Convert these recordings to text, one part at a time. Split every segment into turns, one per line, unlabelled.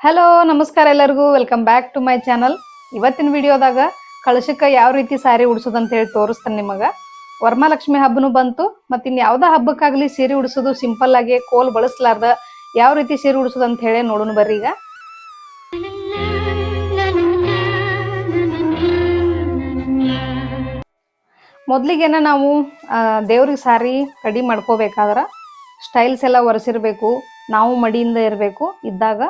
Hello ನಮಸ್ಕಾರ ಎಲ್ಲರಿಗೂ welcome back to my channel. ಇವತ್ತಿನ ವಿಡಿಯೋದಾಗ ಕಳಶಕ್ಕೆ ಯಾವ ರೀತಿ ಸ್ಯಾರಿ ಉಡ್ಸೋದು ಅಂತ ಹೇಳಿ ತೋರಿಸ್ತೇನೆ ನಿಮಗೆ. ವರಮಹಾಲಕ್ಷ್ಮಿ ಹಬ್ಬನೂ ಬಂತು, ಮತ್ತು ಇನ್ನು ಯಾವುದೇ ಹಬ್ಬಕ್ಕಾಗಲಿ ಸೀರೆ ಉಡ್ಸೋದು ಸಿಂಪಲ್ ಆಗಿ ಕೋಲ್ ಬಳಸಲಾರ್ದ ಯಾವ ರೀತಿ ಸೀರೆ ಉಡ್ಸೋದು ಅಂತ ಹೇಳಿ ನೋಡೋಣ ಬರ್ರಿ. ಈಗ ಮೊದಲಿಗೆನ ನಾವು ದೇವ್ರಿಗೆ ಸಾರಿ ರೆಡಿ ಮಾಡ್ಕೋಬೇಕಾದ್ರೆ ಸ್ಟೈಲ್ಸ್ ಎಲ್ಲ ಒರೆಸಿರ್ಬೇಕು, ನಾವು ಮಡಿಯಿಂದ ಇರಬೇಕು ಇದ್ದಾಗ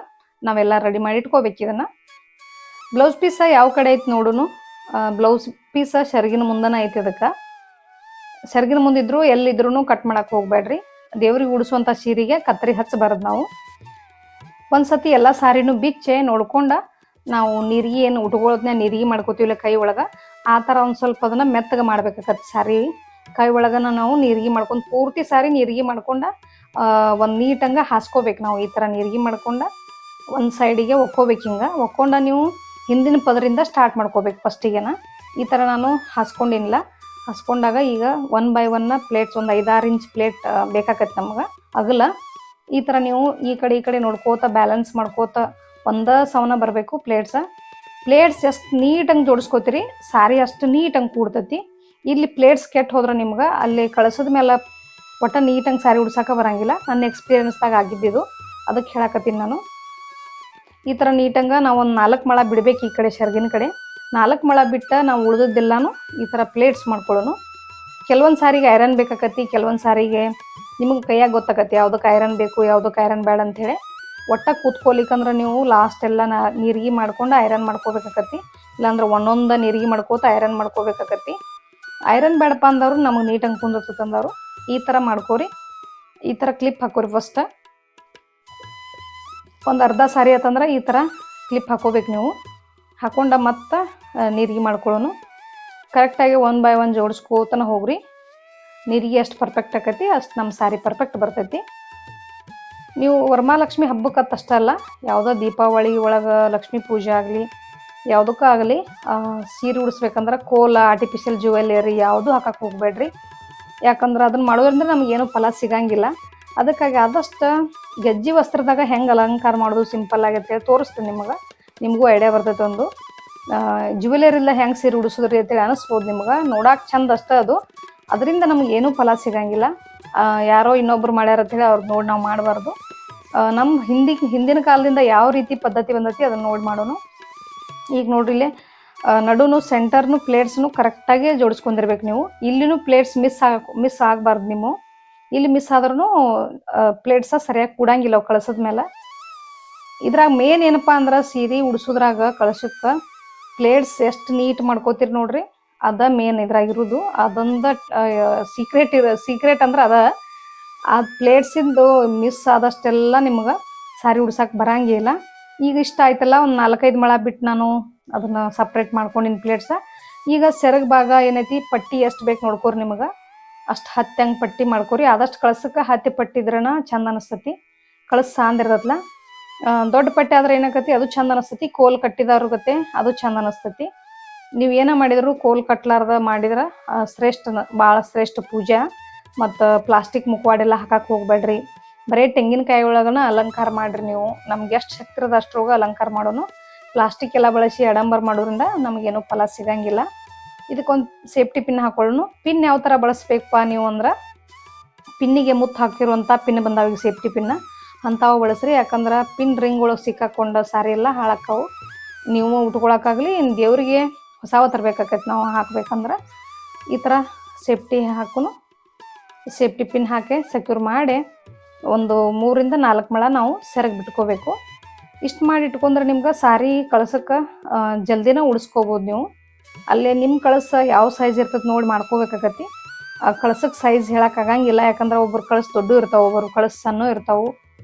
ನಾವೆಲ್ಲ ರೆಡಿ ಮಾಡಿ ಇಟ್ಕೋಬೇಕು. ಇದನ್ನು ಬ್ಲೌಸ್ ಪೀಸ ಯಾವ ಕಡೆ ಐತೆ ನೋಡೋನು. ಬ್ಲೌಸ್ ಪೀಸ ಸೆರಗಿನ ಮುಂದನ ಐತಿ. ಅದಕ್ಕೆ ಸೆರಗಿನ ಮುಂದಿದ್ರು ಎಲ್ಲಿದ್ರು ಕಟ್ ಮಾಡಕ್ಕೆ ಹೋಗ್ಬೇಡ್ರಿ. ದೇವ್ರಿಗೆ ಉಡಿಸುವಂಥ ಸೀರೆಗೆ ಕತ್ತರಿ ಹಚ್ಚಬಾರ್ದು. ನಾವು ಒಂದ್ಸತಿ ಎಲ್ಲ ಸಾರಿನೂ ಬಿಚ್ಚೆ ನೋಡ್ಕೊಂಡ ನಾವು ನೀರಿಗೆ ಏನು ಉಟ್ಕೊಳ್ಳೋದನ್ನ ನೀರಿಗೆ ಮಾಡ್ಕೋತೀವಿಲ್ಲ ಕೈ ಒಳಗೆ, ಆ ಥರ ಒಂದು ಸ್ವಲ್ಪ ಅದನ್ನು ಮೆತ್ತಗೆ ಮಾಡ್ಬೇಕಾಗತ್ತೆ. ಸಾರಿ ಕೈ ಒಳಗನ ನಾವು ನೀರಿಗೆ ಮಾಡ್ಕೊಂಡು ಪೂರ್ತಿ ಸಾರಿ ನೀರಿಗೆ ಮಾಡ್ಕೊಂಡು ಒಂದು ನೀಟಂಗೆ ಹಾಸ್ಕೋಬೇಕು. ನಾವು ಈ ಥರ ನೀರಿಗೆ ಮಾಡ್ಕೊಂಡು ಒಂದು ಸೈಡಿಗೆ ಒಕ್ಕೋಬೇಕು. ಹಿಂಗೆ ಒಕ್ಕೊಂಡ ನೀವು ಹಿಂದಿನ ಪದರಿಂದ ಸ್ಟಾರ್ಟ್ ಮಾಡ್ಕೋಬೇಕು. ಫಸ್ಟಿಗೆನ ಈ ಥರ ನಾನು ಹಾಸ್ಕೊಂಡಿನಿಲ್ಲ. ಹಾಸ್ಕೊಂಡಾಗ ಈಗ 1 by 1 ಪ್ಲೇಟ್ಸ್ ಒಂದು 5-6 ಇಂಚ್ ಪ್ಲೇಟ್ ಬೇಕಾಗತ್ತೆ ನಮ್ಗೆ ಅಗಲ. ಈ ಥರ ನೀವು ಈ ಕಡೆ ನೋಡ್ಕೋತ ಬ್ಯಾಲೆನ್ಸ್ ಮಾಡ್ಕೋತ ಒಂದೇ ಸವನ ಬರಬೇಕು ಪ್ಲೇಟ್ಸ್ ಎಷ್ಟು ನೀಟಂಗೆ ಜೋಡಿಸ್ಕೋತೀರಿ ಸಾರಿ ಅಷ್ಟು ನೀಟಂಗೆ ಕೂಡ್ತೈತಿ. ಇಲ್ಲಿ ಪ್ಲೇಟ್ಸ್ ಕೆಟ್ಟು ಹೋದ್ರೆ ನಿಮ್ಗೆ ಅಲ್ಲಿ ಕಳಿಸೋದ ಮೇಲೆ ಒಟ್ಟು ನೀಟಂಗೆ ಸಾರಿ ಉಡ್ಸೋಕೆ ಬರೋಂಗಿಲ್ಲ. ನನ್ನ ಎಕ್ಸ್ಪೀರಿಯನ್ಸ್ದಾಗ ಆಗಿದ್ದಿದ್ದು, ಅದಕ್ಕೆ ಹೇಳಕತ್ತೀನಿ ನಾನು. ಈ ಥರ ನೀಟಂಗೆ ನಾವು ಒಂದು 4 ಮೊಳ ಬಿಡಬೇಕು. ಈ ಕಡೆ ಸೆರಗಿನ ಕಡೆ 4 ಮೊಳ ಬಿಟ್ಟು ನಾವು ಉಳಿದದ್ದೆಲ್ಲನೂ ಈ ಥರ ಪ್ಲೇಟ್ಸ್ ಮಾಡ್ಕೊಳ್ಳೋನು. ಕೆಲವೊಂದು ಸಾರಿಗೆ ಐರನ್ ಬೇಕಾಕತಿ, ಕೆಲವೊಂದು ಸಾರಿಗೆ ನಿಮಗೆ ಕೈಯಾಗ ಗೊತ್ತಾಗತ್ತೆ ಯಾವುದಕ್ಕೆ ಐರನ್ ಬೇಕು ಯಾವುದಕ್ಕೆ ಐರನ್ ಬೇಡ ಅಂಥೇಳಿ. ಒಟ್ಟ ಕೂತ್ಕೊಲಿಕ್ಕಂದ್ರೆ ನೀವು ಲಾಸ್ಟ್ ಎಲ್ಲ ನೀರಿಗೆ ಮಾಡ್ಕೊಂಡು ಐರನ್ ಮಾಡ್ಕೋಬೇಕಾಕತಿ. ಇಲ್ಲಾಂದ್ರೆ ಒಂದೊಂದು ನೀರಿಗೆ ಮಾಡ್ಕೋತ ಐರನ್ ಮಾಡ್ಕೋಬೇಕಾಕತಿ. ಐರನ್ ಬೇಡಪ್ಪ ಅಂದವರು ನಮಗೆ ನೀಟಂಗೆ ಕುಂದಿರ್ತದೆ ಅಂದವರು ಈ ಥರ ಮಾಡ್ಕೋರಿ. ಈ ಥರ ಕ್ಲಿಪ್ ಹಾಕೋರಿ. ಫಸ್ಟ್ ಒಂದು ಅರ್ಧ ಸಾರಿ ಆತಂದ್ರೆ ಈ ಥರ ಕ್ಲಿಪ್ ಹಾಕೋಬೇಕು ನೀವು. ಹಾಕೊಂಡ ಮತ್ತು ನೀರಿಗೆ ಮಾಡ್ಕೊಳ್ಳೋನು. ಕರೆಕ್ಟಾಗಿ 1 by 1 ಜೋಡಿಸ್ಕೋತನ ಹೋಗ್ರಿ. ನೀರಿಗೆ ಎಷ್ಟು ಪರ್ಫೆಕ್ಟ್ ಆಕತಿ ಅಷ್ಟು ನಮ್ಮ ಸಾರಿ ಪರ್ಫೆಕ್ಟ್ ಬರ್ತೈತಿ. ನೀವು ವರಮಹಾಲಕ್ಷ್ಮಿ ಹಬ್ಬಕ್ಕೆ ಅಷ್ಟೇ ಅಲ್ಲ, ಯಾವುದೋ ದೀಪಾವಳಿ ಒಳಗೆ ಲಕ್ಷ್ಮೀ ಪೂಜೆ ಆಗಲಿ ಯಾವುದಕ್ಕೂ ಆಗಲಿ ಸೀರೆ ಉಡಿಸ್ಬೇಕಂದ್ರೆ ಕೋಲ ಆರ್ಟಿಫಿಷಿಯಲ್ ಜ್ಯುವೆಲ್ಲರಿ ಯಾವುದೂ ಹಾಕಕ್ಕೆ ಹೋಗಬೇಡ್ರಿ. ಯಾಕಂದ್ರೆ ಅದನ್ನು ಮಾಡೋದ್ರಿಂದ ನಮಗೇನು ಫಲ ಸಿಗಂಗಿಲ್ಲ. ಅದಕ್ಕಾಗಿ ಆದಷ್ಟು ಗೆಜ್ಜೆ ವಸ್ತ್ರದಾಗ ಹೆಂಗೆ ಅಲಂಕಾರ ಮಾಡೋದು ಸಿಂಪಲ್ ಆಗೈತೆ ತೋರಿಸ್ತೀನಿ ನಿಮಗೂ ಐಡಿಯಾ ಬರ್ತೈತೆ. ಒಂದು ಜ್ಯುವೆಲರಿಲ್ಲ ಹೆಂಗೆ ಸೀರೆ ಉಡಿಸೋದ್ರಿ ಅಂತೇಳಿ ಅನಿಸ್ಬೋದು ನಿಮ್ಗೆ. ನೋಡಕ್ಕೆ ಚಂದ ಅಷ್ಟೇ ಅದು, ಅದರಿಂದ ನಮಗೇನೂ ಫಲ ಸಿಗಂಗಿಲ್ಲ. ಯಾರೋ ಇನ್ನೊಬ್ರು ಮಾಡ್ಯಾರ ಅಂತೇಳಿ ಅವ್ರದ್ದು ನೋಡಿ ನಾವು ಮಾಡಬಾರ್ದು. ನಮ್ಮ ಹಿಂದಿನ ಕಾಲದಿಂದ ಯಾವ ರೀತಿ ಪದ್ಧತಿ ಬಂದೈತಿ ಅದನ್ನು ನೋಡಿ ಮಾಡೋನು. ಈಗ ನೋಡ್ರಿ ಇಲ್ಲೇ ನಡುನು ಸೆಂಟರ್ನು ಪ್ಲೇಟ್ಸ್ನು ಕರೆಕ್ಟಾಗಿ ಜೋಡಿಸ್ಕೊಂಡಿರ್ಬೇಕು ನೀವು. ಇಲ್ಲಿನೂ ಪ್ಲೇಟ್ಸ್ ಮಿಸ್ ಆಗಬಾರ್ದು. ನೀವು ಇಲ್ಲಿ ಮಿಸ್ ಆದ್ರೂ ಪ್ಲೇಟ್ಸ ಸರಿಯಾಗಿ ಕೂಡಂಗಿಲ್ಲ ಅವು ಕಳ್ಸದ ಮೇಲೆ. ಇದ್ರಾಗ ಮೇನ್ ಏನಪ್ಪ ಅಂದ್ರೆ ಸೀರೆ ಉಡ್ಸೋದ್ರಾಗ ಕಳಶಕ್ಕೆ ಪ್ಲೇಟ್ಸ್ ಎಷ್ಟು ನೀಟ್ ಮಾಡ್ಕೋತೀರಿ ನೋಡ್ರಿ, ಅದ ಮೇನ್ ಇದ್ರಾಗಿರೋದು. ಅದೊಂದು ಸೀಕ್ರೆಟ್ ಅಂದ್ರೆ ಆ ಪ್ಲೇಟ್ಸಿಂದು ಮಿಸ್ ಆದಷ್ಟೆಲ್ಲ ನಿಮ್ಗೆ ಸಾರಿ ಉಡ್ಸಕ್ಕೆ ಬರಂಗಿಲ್ಲ. ಈಗ ಇಷ್ಟ ಆಯ್ತಲ್ಲ, ಒಂದು 4-5 ಮೊಳ ಬಿಟ್ಟು ನಾನು ಅದನ್ನು ಸಪ್ರೇಟ್ ಮಾಡ್ಕೊಂಡಿನಿ ಪ್ಲೇಟ್ಸ. ಈಗ ಸೆರಗ್ ಭಾಗ ಏನೈತಿ ಪಟ್ಟಿ ಎಷ್ಟು ಬೇಕು ನೋಡ್ಕೋರಿ. ನಿಮಗೆ ಅಷ್ಟು ಹತ್ತಂಗೆ ಪಟ್ಟಿ ಮಾಡ್ಕೋರಿ. ಆದಷ್ಟು ಕಳ್ಸಕ್ಕೆ ಹತ್ತಿ ಪಟ್ಟಿ ಇದ್ರನ ಚಂದ ಅನಿಸ್ತತಿ. ಕಳ್ಸ ಸಾಂದಿರ್ತಲ್ಲ. ದೊಡ್ಡ ಪಟ್ಟಿ ಆದ್ರೆ ಏನಾಗತಿ ಅದು ಚಂದ ಅನಿಸ್ತತಿ. ಕೋಲ್ ಕಟ್ಟಿದವ್ರ ಗತೆ ಅದು ಚಂದ ಅನಿಸ್ತತಿ. ನೀವು ಏನ ಮಾಡಿದ್ರು ಕೋಲ್ ಕಟ್ಲಾರ್ದ ಮಾಡಿದ್ರೆ ಭಾಳ ಶ್ರೇಷ್ಠ ಪೂಜೆ. ಮತ್ತು ಪ್ಲಾಸ್ಟಿಕ್ ಮುಖವಾಡೆಲ್ಲ ಹಾಕಕ್ಕೆ ಹೋಗ್ಬೇಡ್ರಿ. ಬರೀ ತೆಂಗಿನಕಾಯಿ ಒಳಗನ ಅಲಂಕಾರ ಮಾಡಿರಿ. ನೀವು ನಮ್ಗೆ ಎಷ್ಟು ಶಕ್ತಿ ಇರೋದು ಅಷ್ಟ್ರೊಳಗೆ ಅಲಂಕಾರ ಮಾಡೋನು. ಪ್ಲಾಸ್ಟಿಕ್ ಎಲ್ಲ ಬಳಸಿ ಆಡಂಬರ ಮಾಡೋದ್ರಿಂದ ನಮಗೇನು ಫಲ ಸಿಗಂಗಿಲ್ಲ. ಇದಕ್ಕೊಂದು ಸೇಫ್ಟಿ ಪಿನ್ ಹಾಕೊಳ್ಳೋನು. ಪಿನ್ ಯಾವ ಥರ ಬಳಸ್ಬೇಕಪ್ಪ ನೀವು ಅಂದ್ರೆ, ಪಿನ್ನಿಗೆ ಮುತ್ತು ಹಾಕಿರುವಂಥ ಪಿನ್ ಬಂದಾವ ಸೇಫ್ಟಿ ಪಿನ್ನ, ಅಂಥವು ಬಳಸ್ರಿ. ಯಾಕಂದ್ರೆ ಪಿನ್ ರಿಂಗ್ ಒಳಗೆ ಸಿಕ್ಕಾಕೊಂಡು ಸಾರಿ ಎಲ್ಲ ಹಾಳಾಕ್ಕವು. ನೀವು ಉಟ್ಕೊಳಕ್ಕಾಗಲಿ ದೇವರಿಗೆ ಹೊಸವ ತರಬೇಕಾಕೈತಿ ನಾವು ಹಾಕ್ಬೇಕಂದ್ರೆ ಈ ಥರ ಸೇಫ್ಟಿ ಪಿನ್ ಹಾಕಿ ಸೆಕ್ಯೂರ್ ಮಾಡಿ ಒಂದು 3-4 ಮೊಳ ನಾವು ಸೆರಗ್ ಬಿಟ್ಕೋಬೇಕು. ಇಷ್ಟು ಮಾಡಿ ಇಟ್ಕೊಂಡ್ರೆ ನಿಮ್ಗೆ ಸಾರಿ ಕಳ್ಸಕ್ಕೆ ಜಲ್ದಿನ ಉಡಿಸ್ಕೋಬೋದು ನೀವು. ಅಲ್ಲೇ ನಿಮ್ಮ ಕಳಸ ಯಾವ ಸೈಜ್ ಇರ್ತದೆ ನೋಡಿ ಮಾಡ್ಕೋಬೇಕಾಗತಿ. ಆ ಕಳ್ಸಕ್ಕೆ ಸೈಜ್ ಹೇಳೋಕ್ಕಾಗಂಗಿಲ್ಲ. ಯಾಕಂದ್ರೆ ಒಬ್ಬರು ಕಳ್ಸ ದೊಡ್ಡ ಇರ್ತಾವೆ, ಒಬ್ಬರು ಕಳ್ಸ ಸಣ್ಣ ಇರ್ತಾವೆ.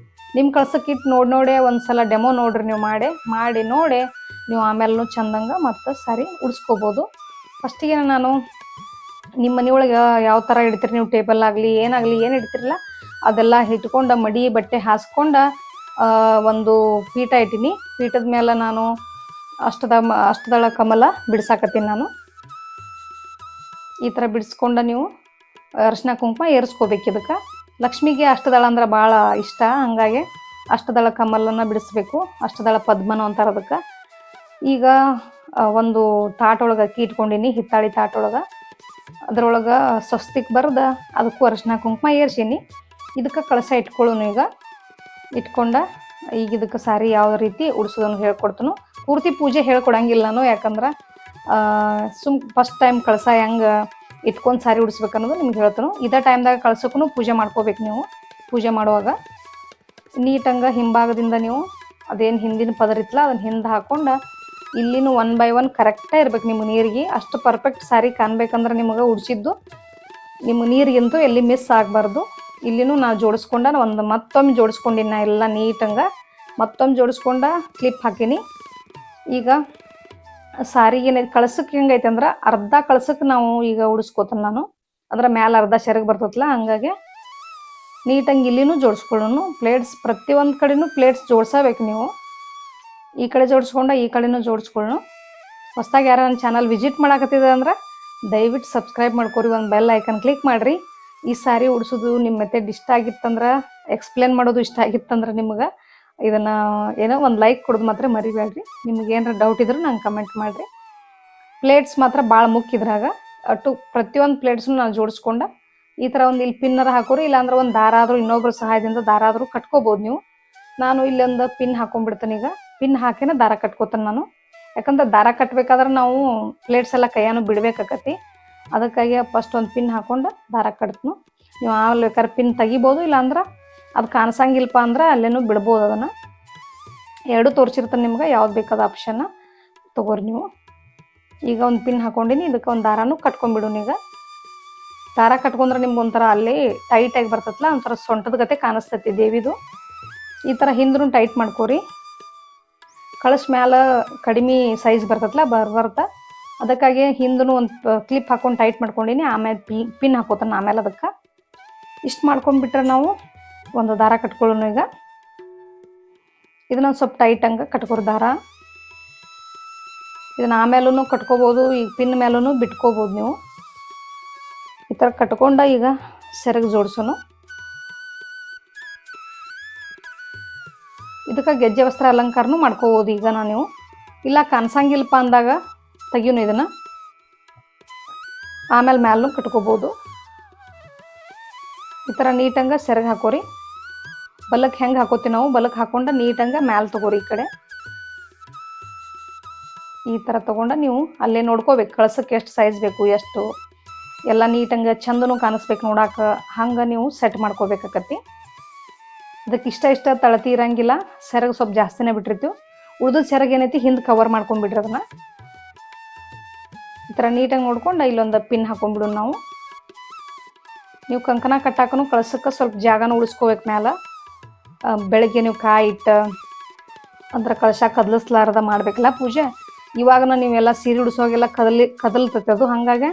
ನಿಮ್ಮ ಕಳ್ಸಕ್ಕೆ ಇಟ್ಟು ನೋಡೇ ಒಂದು ಸಲ ಡೆಮೋ ನೋಡ್ರಿ. ನೀವು ಮಾಡಿ ನೋಡಿ ನೀವು ಆಮೇಲೆ ಚಂದಂಗೆ ಮತ್ತು ಸಾರಿ ಉಡಿಸ್ಕೋಬೋದು. ಫಸ್ಟಿಗೆ ನಾನು ನಿಮ್ಮ ಮನೆಯೊಳಗೆ ಯಾವ ಥರ ಇಡ್ತೀರಿ ನೀವು, ಟೇಬಲ್ ಆಗಲಿ ಏನಾಗಲಿ ಏನು ಇಡ್ತಿರಲ್ಲ ಅದೆಲ್ಲ ಇಟ್ಕೊಂಡು ಮಡಿ ಬಟ್ಟೆ ಹಾಸ್ಕೊಂಡು ಒಂದು ಪೀಠ ಇಟ್ಟೀನಿ. ಪೀಠದ ಮೇಲೆ ನಾನು ಅಷ್ಟದಳ ಕಮಲ ಬಿಡ್ಸಾಕತ್ತೀನಿ. ನಾನು ಈ ಥರ ಬಿಡಿಸ್ಕೊಂಡು ನೀವು ಅರಿಶಿನ ಕುಂಕುಮ ಏರಿಸ್ಕೋಬೇಕು. ಇದಕ್ಕೆ ಲಕ್ಷ್ಮಿಗೆ ಅಷ್ಟದಳ ಅಂದ್ರೆ ಭಾಳ ಇಷ್ಟ, ಹಂಗಾಗಿ ಅಷ್ಟದಳ ಕಮಲನ್ನು ಬಿಡಿಸ್ಬೇಕು. ಅಷ್ಟದಳ ಪದ್ಮನು ಅಂತಾರೆ ಅದಕ್ಕೆ. ಈಗ ಒಂದು ತಾಟೊಳಗೆ ಅಕ್ಕಿ ಇಟ್ಕೊಂಡೀನಿ, ಹಿತ್ತಾಳಿ ತಾಟೊಳಗೆ. ಅದ್ರೊಳಗೆ ಸ್ವಸ್ತಿಕ್ ಬರೆದು ಅದಕ್ಕೂ ಅರಿಶಿನ ಕುಂಕುಮ ಏರ್ಸೀನಿ. ಇದಕ್ಕೆ ಕಳಸ ಇಟ್ಕೊಳ್ಳೋನು. ಈಗ ಇಟ್ಕೊಂಡ ಈಗ ಇದಕ್ಕೆ ಸಾರಿ ಯಾವ ರೀತಿ ಉಡ್ಸೋದನ್ನು ಹೇಳ್ಕೊಡ್ತನು. ಪೂರ್ತಿ ಪೂಜೆ ಹೇಳ್ಕೊಡಂಗಿಲ್ಲ ನಾನು, ಯಾಕಂದ್ರೆ ಫಸ್ಟ್ ಟೈಮ್ ಕಳಸ ಹೆಂಗೆ ಇಟ್ಕೊಂಡು ಸಾರಿ ಉಡಿಸ್ಬೇಕು ಅನ್ನೋದು ನಿಮ್ಗೆ ಹೇಳ್ತಾನು. ಇದೇ ಟೈಮ್ದಾಗ ಕಳ್ಸಕ್ಕೂ ಪೂಜೆ ಮಾಡ್ಕೋಬೇಕು ನೀವು. ಪೂಜೆ ಮಾಡುವಾಗ ನೀಟಂಗೆ ಹಿಂಭಾಗದಿಂದ ನೀವು ಅದೇನು ಹಿಂದಿನ ಪದರ ಇತ್ತಲ್ಲ ಅದನ್ನು ಹಿಂದೆ ಹಾಕ್ಕೊಂಡು ಇಲ್ಲಿನೂ 1 by 1 ಕರೆಕ್ಟೇ ಇರ್ಬೇಕು ನಿಮ್ಮ ನೀರಿಗೆ. ಅಷ್ಟು ಪರ್ಫೆಕ್ಟ್ ಸಾರಿ ಕಾಣ್ಬೇಕಂದ್ರೆ ನಿಮಗೆ ಉಡ್ಸಿದ್ದು ನಿಮ್ಮ ನೀರಿಗಂತೂ ಎಲ್ಲಿ ಮಿಸ್ ಆಗಬಾರ್ದು. ಇಲ್ಲಿನೂ ನಾನು ಜೋಡಿಸ್ಕೊಂಡ ಮತ್ತೊಮ್ಮೆ ಜೋಡಿಸ್ಕೊಂಡಿನಿ. ನಾ ಎಲ್ಲ ನೀಟಂಗೆ ಮತ್ತೊಮ್ಮೆ ಜೋಡಿಸ್ಕೊಂಡ ಕ್ಲಿಪ್ ಹಾಕೀನಿ. ಈಗ ಸಾರಿಗೆ ಕಳ್ಸಕ್ಕೆ ಹೆಂಗೈತೆ ಅಂದ್ರೆ ಅರ್ಧ ಕಳ್ಸಕ್ಕೆ ನಾವು ಈಗ ಉಡಿಸ್ಕೋತಾನೆ ನಾನು. ಅಂದ್ರೆ ಮ್ಯಾಲೆ ಅರ್ಧ ಸೆರಗು ಬರ್ತೈತಲ್ಲ, ಹಂಗಾಗಿ ನೀಟಂಗೆ ಇಲ್ಲಿನೂ ಜೋಡಿಸ್ಕೊಳ್ಳೋನು. ಪ್ಲೇಟ್ಸ್ ಪ್ರತಿಯೊಂದು ಕಡೆನೂ ಪ್ಲೇಟ್ಸ್ ಜೋಡಿಸಬೇಕು ನೀವು. ಈ ಕಡೆ ಜೋಡಿಸ್ಕೊಂಡ ಈ ಕಡೆನೂ ಜೋಡಿಸ್ಕೊಳ್ಳೋಣ. ಹೊಸ್ದಾಗಿ ಯಾರು ನನ್ನ ಚಾನಲ್ ವಿಸಿಟ್ ಮಾಡಾಕತ್ತಿದೆ ಅಂದ್ರೆ ದಯವಿಟ್ಟು ಸಬ್ಸ್ಕ್ರೈಬ್ ಮಾಡ್ಕೊರಿ, ಒಂದು ಬೆಲ್ ಐಕನ್ ಕ್ಲಿಕ್ ಮಾಡಿರಿ. ಈ ಸಾರಿ ಉಡ್ಸೋದು ನಿಮ್ಮ ಮೆಥಡ್ ಇಷ್ಟ ಆಗಿತ್ತಂದ್ರೆ, ಎಕ್ಸ್ಪ್ಲೇನ್ ಮಾಡೋದು ಇಷ್ಟ ಆಗಿತ್ತಂದ್ರೆ ನಿಮ್ಗೆ ಇದನ್ನು ಏನೋ ಒಂದು ಲೈಕ್ ಕೊಡೋದು ಮಾತ್ರ ಮರಿಬೇಡ್ರಿ. ನಿಮ್ಗೆ ಏನಾರ ಡೌಟ್ ಇದ್ರೂ ನಂಗೆ ಕಮೆಂಟ್ ಮಾಡಿರಿ. ಪ್ಲೇಟ್ಸ್ ಮಾತ್ರ ಭಾಳ ಮುಖ್ಯ ಇದ್ರಾಗ. ಅಟ್ಟು ಪ್ರತಿಯೊಂದು ಪ್ಲೇಟ್ಸ್ನು ನಾನು ಜೋಡಿಸ್ಕೊಂಡ ಈ ಥರ ಒಂದು ಇಲ್ಲಿ ಪಿನ್ನರ ಹಾಕೋರಿ, ಇಲ್ಲಾಂದ್ರೆ ಒಂದು ದಾರ ಆದರೂ ಇನ್ನೊಬ್ಬರ ಸಹಾಯದಿಂದ ದಾರ ಆದರೂ ಕಟ್ಕೋಬೋದು ನೀವು. ನಾನು ಇಲ್ಲೊಂದು ಪಿನ್ ಹಾಕೊಂಡ್ಬಿಡ್ತೇನೆ. ಈಗ ಪಿನ್ ಹಾಕಿನೇ ದಾರ ಕಟ್ಕೋತಾನೆ ನಾನು. ಯಾಕಂದ್ರೆ ದಾರ ಕಟ್ಟಬೇಕಾದ್ರೆ ನಾವು ಪ್ಲೇಟ್ಸ್ ಎಲ್ಲ ಕೈಯಾನು ಬಿಡಬೇಕಾಕತಿ. ಅದಕ್ಕಾಗಿ ಫಸ್ಟ್ ಒಂದು ಪಿನ್ ಹಾಕ್ಕೊಂಡು ದಾರ ಕಟ್ತನು. ನೀವು ಆಮೇಲೆ ಬೇಕಾದ್ರೆ ಪಿನ್ ತೆಗಿಬೋದು, ಇಲ್ಲಾಂದ್ರೆ ಅದು ಕಾಣಿಸಂಗಿಲ್ಲಪ್ಪ ಅಂದ್ರೆ ಅಲ್ಲೇನೂ ಬಿಡ್ಬೋದು. ಅದನ್ನು ಎರಡೂ ತೋರಿಸಿರ್ತಾನೆ ನಿಮ್ಗೆ, ಯಾವ್ದು ಬೇಕಾದ ಆಪ್ಷನ್ನ ತೊಗೋರಿ ನೀವು. ಈಗ ಒಂದು ಪಿನ್ ಹಾಕ್ಕೊಂಡಿನಿ, ಇದಕ್ಕೆ ಒಂದು ದಾರನೂ ಕಟ್ಕೊಂಡ್ಬಿಡೋನು. ಈಗ ದಾರ ಕಟ್ಕೊಂಡ್ರೆ ನಿಮ್ಗೆ ಒಂಥರ ಅಲ್ಲಿ ಟೈಟಾಗಿ ಬರ್ತೈತಲ್ಲ, ಒಂಥರ ಸೊಂಟದ ಗತೆ ಕಾಣಿಸ್ತೈತಿ ದೇವಿದು. ಈ ಥರ ಹಿಂದ್ರೂ ಟೈಟ್ ಮಾಡ್ಕೋರಿ. ಕಳಶ ಮ್ಯಾಲೆ ಕಡಿಮೆ ಸೈಜ್ ಬರ್ತೈತಲ್ಲ ಬರ್ತಾ, ಅದಕ್ಕಾಗಿ ಹಿಂದೂ ಒಂದು ಕ್ಲಿಪ್ ಹಾಕ್ಕೊಂಡು ಟೈಟ್ ಮಾಡ್ಕೊಂಡಿನಿ. ಆಮೇಲೆ ಪಿನ್ ಹಾಕೋತಾನೆ ಆಮೇಲೆ ಅದಕ್ಕೆ. ಇಷ್ಟು ಮಾಡ್ಕೊಂಡ್ಬಿಟ್ರೆ ನಾವು ಒಂದು ದಾರ ಕಟ್ಕೊಳ್ಳೋಣ. ಈಗ ಇದನ್ನೊಂದು ಸ್ವಲ್ಪ ಟೈಟ್ ಹಂಗೆ ಕಟ್ಕೋರಿ ದಾರ. ಇದನ್ನು ಆಮೇಲೂ ಕಟ್ಕೋಬೋದು, ಈಗ ಪಿನ್ ಮೇಲೂ ಬಿಟ್ಕೋಬೋದು ನೀವು. ಈ ಥರ ಕಟ್ಕೊಂಡ ಈಗ ಸೆರಗು ಜೋಡಿಸೋನು. ಇದಕ್ಕೆ ಗೆಜ್ಜೆ ವಸ್ತ್ರ ಅಲಂಕಾರನೂ ಮಾಡ್ಕೋಬೋದು. ಈಗ ನೀವು ಇಲ್ಲ ಕಾಣಿಸಂಗಿಲ್ಲಪ್ಪ ಅಂದಾಗ ತೆಗಿಯೋನು ಇದನ್ನು, ಆಮೇಲೆ ಮ್ಯಾಲೂ ಕಟ್ಕೋಬೋದು. ಈ ಥರ ನೀಟಂಗೆ ಸೆರಗು ಹಾಕೋರಿ. ಬಲಕ್ಕೆ ಹೆಂಗೆ ಹಾಕೋತೀವಿ ನಾವು, ಬಲಕ್ಕೆ ಹಾಕ್ಕೊಂಡು ನೀಟಂಗೆ ಮ್ಯಾಲೆ ತೊಗೋರಿ. ಈ ಕಡೆ ಈ ಥರ ತೊಗೊಂಡು ನೀವು ಅಲ್ಲೇ ನೋಡ್ಕೋಬೇಕು ಕಳ್ಸಕ್ಕೆ ಎಷ್ಟು ಸೈಜ್ ಬೇಕು, ಎಷ್ಟು ಎಲ್ಲ ನೀಟಂಗೆ ಚಂದನೂ ಕಾಣಿಸ್ಬೇಕು ನೋಡಾಕ. ಹಂಗೆ ನೀವು ಸೆಟ್ ಮಾಡ್ಕೋಬೇಕಾಕತಿ. ಅದಕ್ಕೆ ಇಷ್ಟ ತಳತಿ ಇರಂಗಿಲ್ಲ, ಸೆರಗು ಸ್ವಲ್ಪ ಜಾಸ್ತಿನೇ ಬಿಟ್ಟಿರ್ತೀವಿ. ಉಳಿದ ಸೆರಗು ಏನೈತಿ ಹಿಂದೆ ಕವರ್ ಮಾಡ್ಕೊಂಡ್ಬಿಡ್ರಿ ಅದನ್ನು. ಈ ಥರ ನೀಟಾಗಿ ನೋಡ್ಕೊಂಡು ಇಲ್ಲೊಂದು ಪಿನ್ ಹಾಕೊಂಡ್ಬಿಡು ನಾವು. ನೀವು ಕಂಕಣ ಕಟ್ಟಾಕನು ಕಳ್ಸಕ್ಕೆ ಸ್ವಲ್ಪ ಜಾಗನೂ ಉಳಿಸ್ಕೋಬೇಕು ಮ್ಯಾಲ. ಬೆಳಗ್ಗೆ ನೀವು ಕಾಯಿ ಇಟ್ಟು ಅಂದ್ರೆ ಕಳಶ ಕದಲಿಸ್ಲಾರ್ದ ಮಾಡಬೇಕಲ್ಲ ಪೂಜೆ. ಇವಾಗನ ನೀವೆಲ್ಲ ಸೀರೆ ಉಡಿಸೋಗೆಲ್ಲ ಕದಲ್ತೈತೆ ಅದು. ಹಾಗಾಗಿ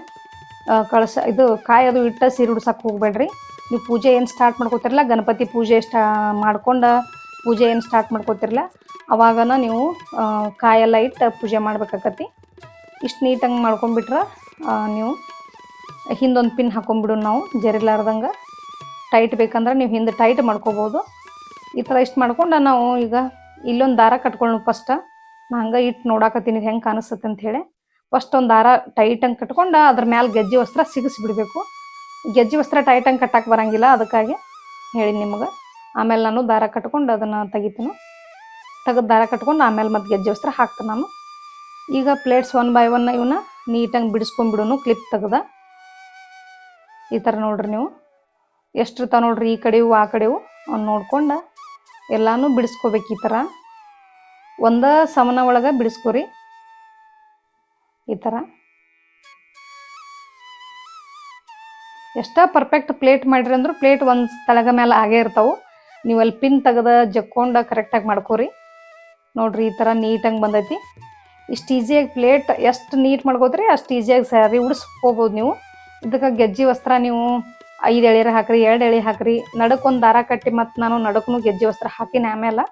ಕಳಶ ಇದು ಕಾಯಿ ಅದು ಇಟ್ಟು ಸೀರೆ ಉಡ್ಸಕ್ಕೆ ಹೋಗ್ಬೇಡ್ರಿ. ನೀವು ಪೂಜೆ ಏನು ಸ್ಟಾರ್ಟ್ ಮಾಡ್ಕೋತಿರಲ್ಲ, ಗಣಪತಿ ಪೂಜೆ ಮಾಡ್ಕೊಂಡು ಪೂಜೆ ಏನು ಸ್ಟಾರ್ಟ್ ಮಾಡ್ಕೋತಿರಲ್ಲ, ಅವಾಗನ ನೀವು ಕಾಯೆಲ್ಲ ಇಟ್ಟು ಪೂಜೆ ಮಾಡ್ಬೇಕಾಕತಿ. ಇಷ್ಟು ನೀಟಂಗೆ ಮಾಡ್ಕೊಂಡ್ಬಿಟ್ರೆ ನೀವು ಹಿಂದೊಂದು ಪಿನ್ ಹಾಕೊಂಡ್ಬಿಡು ನಾವು ಜರಿಲಾರ್ದಂಗೆ. ಟೈಟ್ ಬೇಕಂದ್ರೆ ನೀವು ಹಿಂದೆ ಟೈಟ್ ಮಾಡ್ಕೋಬೋದು. ಈ ಥರ ಇಷ್ಟು ಮಾಡ್ಕೊಂಡು ನಾವು ಈಗ ಇಲ್ಲೊಂದು ದಾರ ಕಟ್ಕೊಳ್ಳೋಣ. ಫಸ್ಟ್ ನಾನು ಹಂಗೆ ಇಟ್ಟು ನೋಡಾಕತ್ತೀನಿ ಹೆಂಗೆ ಕಾಣಿಸ್ತದೆ ಅಂಥೇಳಿ. ಫಸ್ಟ್ ಒಂದು ದಾರ ಟೈಟಂಗೆ ಕಟ್ಕೊಂಡು ಅದ್ರ ಮ್ಯಾಲೆ ಗೆಜ್ಜೆ ವಸ್ತ್ರ ಸಿಗಿಸ್ಬಿಡ್ಬೇಕು. ಗೆಜ್ಜೆ ವಸ್ತ್ರ ಟೈಟಂಗೆ ಕಟ್ಟಕ್ಕೆ ಬರೋಂಗಿಲ್ಲ, ಅದಕ್ಕಾಗಿ ಹೇಳಿ ನಿಮಗೆ. ಆಮೇಲೆ ನಾನು ದಾರ ಕಟ್ಕೊಂಡು ಅದನ್ನು ತೆಗಿತೀನಿ. ತೆಗೆದು ದಾರ ಕಟ್ಕೊಂಡು ಆಮೇಲೆ ಮತ್ತೆ ಗೆಜ್ಜೆ ವಸ್ತ್ರ ಹಾಕ್ತೀನಿ ನಾನು. ಈಗ ಪ್ಲೇಟ್ಸ್ 1 by 1 ಇವನ್ನ ನೀಟಂಗೆ ಬಿಡಿಸ್ಕೊಂಡ್ಬಿಡೋನು ಕ್ಲಿಪ್ ತೆಗೆದ. ಈ ಥರ ನೋಡ್ರಿ ನೀವು ಎಷ್ಟು ಇರ್ತಾವೆ ನೋಡ್ರಿ, ಈ ಕಡೆವು ಆ ಕಡೆವು ಅವ್ನು ನೋಡ್ಕೊಂಡು ಎಲ್ಲನೂ ಬಿಡಿಸ್ಕೋಬೇಕು. ಈ ಥರ ಒಂದೇ ಸಮನ ಒಳಗೆ ಬಿಡಿಸ್ಕೋರಿ. ಈ ಥರ ಎಷ್ಟೋ ಪರ್ಫೆಕ್ಟ್ ಪ್ಲೇಟ್ ಮಾಡಿರಿ ಅಂದ್ರೆ ಪ್ಲೇಟ್ ಒಂದು ತಳಗ ಮೇಲೆ ಆಗೇ ಇರ್ತಾವೆ. ನೀವು ಅಲ್ಲಿ ಪಿನ್ ತೆಗೆದು ಜಕ್ಕೊಂಡು ಕರೆಕ್ಟಾಗಿ ಮಾಡ್ಕೋರಿ. ನೋಡಿರಿ ಈ ಥರ ನೀಟಂಗೆ ಬಂದೈತಿ. ಇಷ್ಟು ಈಸಿಯಾಗಿ ಪ್ಲೇಟ್ ಎಷ್ಟು ನೀಟ್ ಮಾಡ್ಕೋತೀರಿ ಅಷ್ಟು ಈಸಿಯಾಗಿ ಸ್ಯಾರಿ ಉಡಿಸ್ಕೋಬೋದು ನೀವು. ಇದಕ್ಕೆ ಗೆಜ್ಜೆ ವಸ್ತ್ರ ನೀವು 5 ಎಳೆ ಹಾಕ್ರಿ, 2 ಎಳೆ ಹಾಕ್ರಿ. ನಡಕ್ಕೊಂದು ದಾರ ಕಟ್ಟಿ ಮತ್ತು ನಾನು ನಡಕ್ಕೂ ಗೆಜ್ಜೆ ವಸ್ತ್ರ ಹಾಕಿನಿ. ಆಮೇಲೆ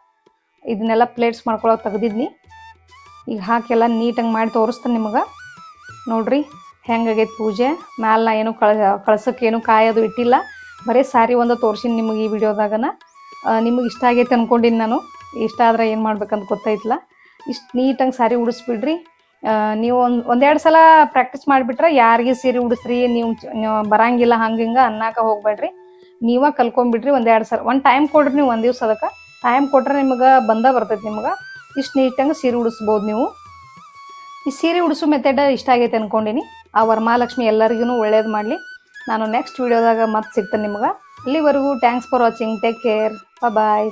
ಇದನ್ನೆಲ್ಲ ಪ್ಲೇಟ್ಸ್ ಮಾಡ್ಕೊಳಕ್ಕೆ ತೆಗ್ದಿದ್ನಿ. ಈಗ ಹಾಕಿ ಎಲ್ಲ ನೀಟಂಗೆ ಮಾಡಿ ತೋರಿಸ್ತೀನಿ ನಿಮಗೆ. ನೋಡಿರಿ ಹೆಂಗಾಗೈತೆ ಪೂಜೆ. ಮ್ಯಾಲೆ ನಾ ಏನು ಕಳ್ಸೋಕ್ಕೇನು ಕಾಯೋದು ಇಟ್ಟಿಲ್ಲ, ಬರೀ ಸಾರಿ ಒಂದು ತೋರಿಸಿನಿ ನಿಮಗೆ ಈ ವಿಡಿಯೋದಾಗನ. ನಿಮಗೆ ಇಷ್ಟ ಆಗೈತೆ ಅಂದ್ಕೊಂಡಿನಿ ನಾನು. ಇಷ್ಟ ಆದ್ರೆ ಏನು ಮಾಡ್ಬೇಕಂತ ಗೊತ್ತಾಯ್ತಲ್ಲ. ಇಷ್ಟು ನೀಟಾಗಿ ಸಾರಿ ಉಡಿಸ್ಬಿಡ್ರಿ. ನೀವು ಒಂದೆರಡು ಸಲ ಪ್ರಾಕ್ಟೀಸ್ ಮಾಡಿಬಿಟ್ರೆ ಯಾರಿಗೆ ಸೀರೆ ಉಡಿಸ್ರಿ ನೀವು ಬರಂಗಿಲ್ಲ ಹಂಗೆ ಹಿಂಗೆ ಅನ್ನಕ್ಕೆ ಹೋಗ್ಬೇಡ್ರಿ. ನೀವೇ ಕಲ್ಕೊಂಬಿಡ್ರಿ. ಒಂದೆರಡು ಸಲ ಒಂದು ಟೈಮ್ ಕೊಡ್ರಿ. ನೀವು ಒಂದು ದಿವ್ಸ ಅದಕ್ಕೆ ಟೈಮ್ ಕೊಟ್ರೆ ನಿಮಗೆ ಬರ್ತೈತೆ. ನಿಮ್ಗೆ ಇಷ್ಟು ನೀಟಾಗಿ ಸೀರೆ ಉಡಿಸ್ಬೋದು ನೀವು. ಈ ಸೀರೆ ಉಡಿಸೋ ಮೆಥಡ್ ಇಷ್ಟ ಆಗೈತೆ ಅಂದ್ಕೊಂಡಿನಿ. ಆ ವರಮಹಾಲಕ್ಷ್ಮಿ ಎಲ್ಲರಿಗೂ ಒಳ್ಳೇದು ಮಾಡಲಿ. ನಾನು ನೆಕ್ಸ್ಟ್ ವೀಡಿಯೋದಾಗ ಮತ್ತೆ ಸಿಗ್ತೇನೆ ನಿಮ್ಗೆ. ಅಲ್ಲಿವರೆಗೂ thanks for watching. Take care. Bye.